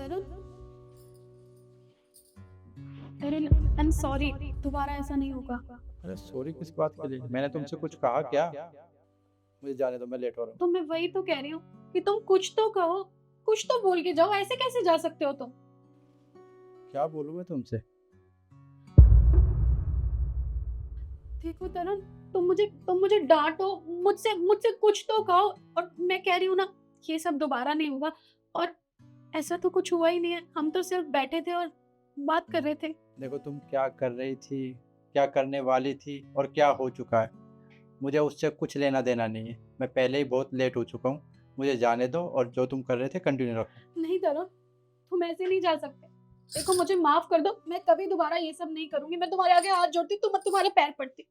Tarun, Tarun, I am sorry, दोबारा ऐसा नहीं होगा। अरे सॉरी किस बात के लिए? मैंने तुमसे कुछ कहा क्या? मुझे जाने दो, मैं लेट हो रहा हूँ। तो मैं वही तो कह रही हूँ कि तुम कुछ तो कहो, कुछ तो बोल के जाओ, ऐसे कैसे जा सकते हो तुम? क्या बोलूँ मैं तुमसे? देखो तरुण, तुम मुझे डांटो, मुझसे मुझसे कुछ तो कहो। और मैं कह रही हूँ ना, ये सब दोबारा नहीं होगा। और ऐसा तो कुछ हुआ ही नहीं है, हम तो सिर्फ बैठे थे और बात कर रहे थे। देखो तुम क्या कर रही थी, क्या करने वाली थी और क्या हो चुका है, मुझे उससे कुछ लेना देना नहीं है। मैं पहले ही बहुत लेट हो चुका हूँ। मुझे जाने दो और जो तुम कर रहे थे कंटिन्यू रखो। नहीं तरुण, तुम ऐसे नहीं जा सकते। देखो मुझे माफ कर दो, मैं कभी दोबारा ये सब नहीं करूंगी। मैं तुम्हारे आगे हाथ जोड़ती, तुम्हारे पैर पड़ती।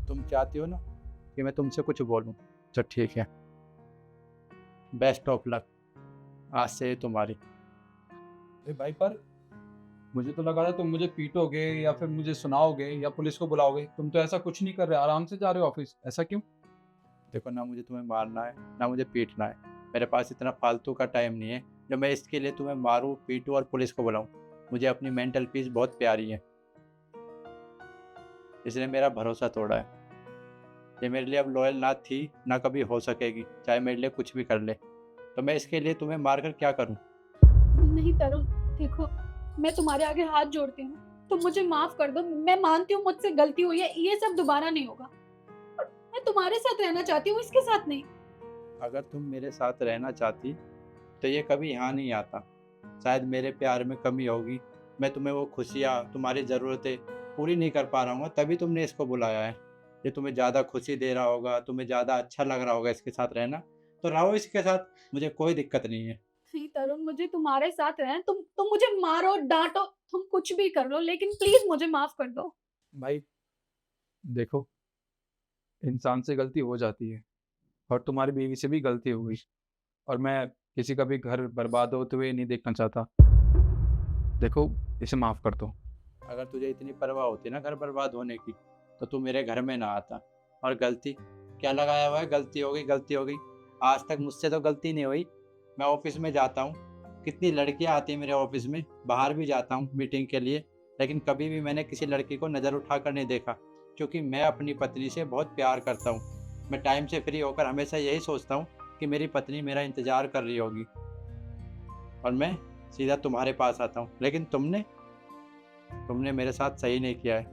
तुम चाहती हो ना कि मैं तुमसे कुछ बोलूँ, तो ठीक है। बेस्ट ऑफ लक, आज से ये तुम्हारी। अरे भाई, पर मुझे तो लगा था तुम मुझे पीटोगे या फिर मुझे सुनाओगे या पुलिस को बुलाओगे। तुम तो ऐसा कुछ नहीं कर रहे, आराम से जा रहे हो ऑफिस। ऐसा क्यों? देखो ना, मुझे तुम्हें मारना है ना मुझे पीटना है। मेरे पास इतना फालतू का टाइम नहीं है जो मैं इसके लिए तुम्हें मारूं, पीटूं और पुलिस को बुलाऊं। मुझे अपनी मेंटल पीस बहुत प्यारी है, इसने मेरा भरोसा तोड़ा है। ये मेरे लिए अब लॉयल ना थी ना कभी हो सकेगी, चाहे मेरे लिए कुछ भी कर ले। तो मैं इसके लिए तुम्हें मारकर क्या करूं? नहीं तरुण, देखो मैं तुम्हारे आगे हाथ जोड़ती हूँ, तुम मुझे माफ कर दो। मैं मानती हूँ मुझसे गलती हुई है, ये सब दोबारा नहीं होगा। और मैं तुम्हारे साथ रहना चाहती हूँ, इसके साथ नहीं। अगर तुम मेरे साथ रहना चाहती तो ये कभी यहाँ नहीं आता। शायद मेरे प्यार में कमी होगी, मैं तुम्हें वो खुशियाँ, तुम्हारी ज़रूरतें पूरी नहीं कर पा रहा हूँ, तभी तुमने इसको बुलाया है। ये तुम्हें ज़्यादा खुशी दे रहा होगा, तुम्हें ज़्यादा अच्छा लग रहा होगा इसके साथ रहना, तो रहो इसके साथ, मुझे कोई दिक्कत नहीं है। नहीं तरुण, मुझे तुम्हारे साथ रहना। तुम मुझे मारो, डांटो, तुम कुछ भी कर लो, लेकिन प्लीज मुझे माफ कर दो। भाई देखो, इंसान से गलती हो जाती है और तुम्हारी बीवी से भी गलती हो गई। और मैं किसी का भी घर बर्बाद होते हुए नहीं देखना चाहता। देखो, इसे माफ कर दो। अगर तुझे इतनी परवाह होती ना घर बर्बाद होने की, तो तू मेरे घर में ना आता। और गलती क्या लगाया हुआ है? गलती हो गई, गलती हो गई। आज तक मुझसे तो गलती नहीं हुई। मैं ऑफिस में जाता हूँ, कितनी लड़कियाँ आती हैं मेरे ऑफिस में, बाहर भी जाता हूँ मीटिंग के लिए, लेकिन कभी भी मैंने किसी लड़की को नज़र उठाकर नहीं देखा, क्योंकि मैं अपनी पत्नी से बहुत प्यार करता हूँ। मैं टाइम से फ्री होकर हमेशा यही सोचता हूँ कि मेरी पत्नी मेरा इंतज़ार कर रही होगी, और मैं सीधा तुम्हारे पास आता हूँ। लेकिन तुमने तुमने मेरे साथ सही नहीं किया है।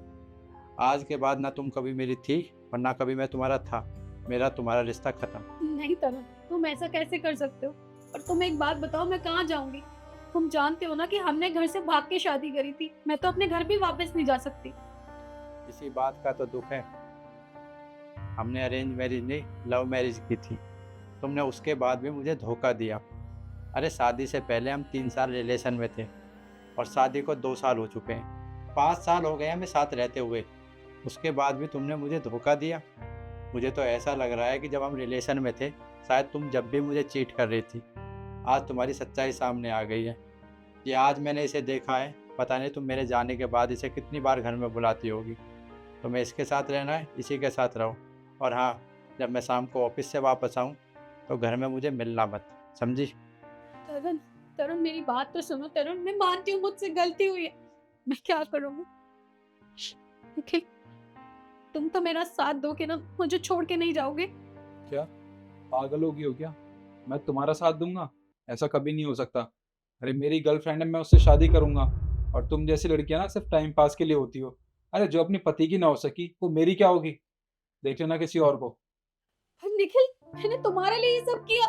आज के बाद ना तुम कभी मेरी थी और ना कभी मैं तुम्हारा था। मेरा तुम्हारा रिश्ता खत्म। नहीं तरुण, तुम ऐसा कैसे कर सकते हो? और तुम एक बात बताओ, मैं कहाँ जाऊंगी? तुम जानते हो ना कि हमने घर से भाग के शादी करी थी। मैं तो अपने घर भी वापस नहीं जा सकती। इसी बात का तो दुख है। हमने अरेंज मैरिज नहीं, लव मैरिज की थी। तुमने उसके बाद भी मुझे धोखा दिया। अरे शादी से पहले हम 3 साल रिलेशन में थे और शादी को 2 साल हो चुके हैं। 5 साल हो गए हमें साथ रहते हुए, उसके बाद भी तुमने मुझे धोखा दिया। मुझे तो ऐसा लग रहा है कि जब हम रिलेशन में थे, शायद तुम जब भी मुझे चीट कर रही थी। आज तुम्हारी सच्चाई सामने आ गई है। ये आज मैंने इसे देखा है, पता नहीं तुम मेरे जाने के बाद इसे कितनी बार घर में बुलाती होगी। तुम्हें इसके साथ रहना है, इसी के साथ रहो। और हाँ, जब मैं शाम को ऑफिस से वापस आऊँ तो घर में मुझे मिलना मत, समझी? तरुण, तरुण मेरी बात तो सुनो। तरुण, मैं मानती हूँ मुझसे गलती हुई है, मैं क्या करूँगी? लेकिन तुम तो मेरा साथ दोगे ना, मुझे छोड़ के नहीं जाओगे? क्या पागल होगी हो क्या? मैं तुम्हारा साथ दूंगा? ऐसा कभी नहीं हो सकता। अरे मेरी गर्लफ्रेंड है, मैं उससे शादी करूंगा। और तुम जैसी लड़कियां ना सिर्फ टाइम पास के लिए होती हो। अरे जो अपनी पति की ना हो सकी वो मेरी क्या होगी? देख लेना किसी और को। पर निखिल, मैंने तुम्हारे लिए ये सब किया।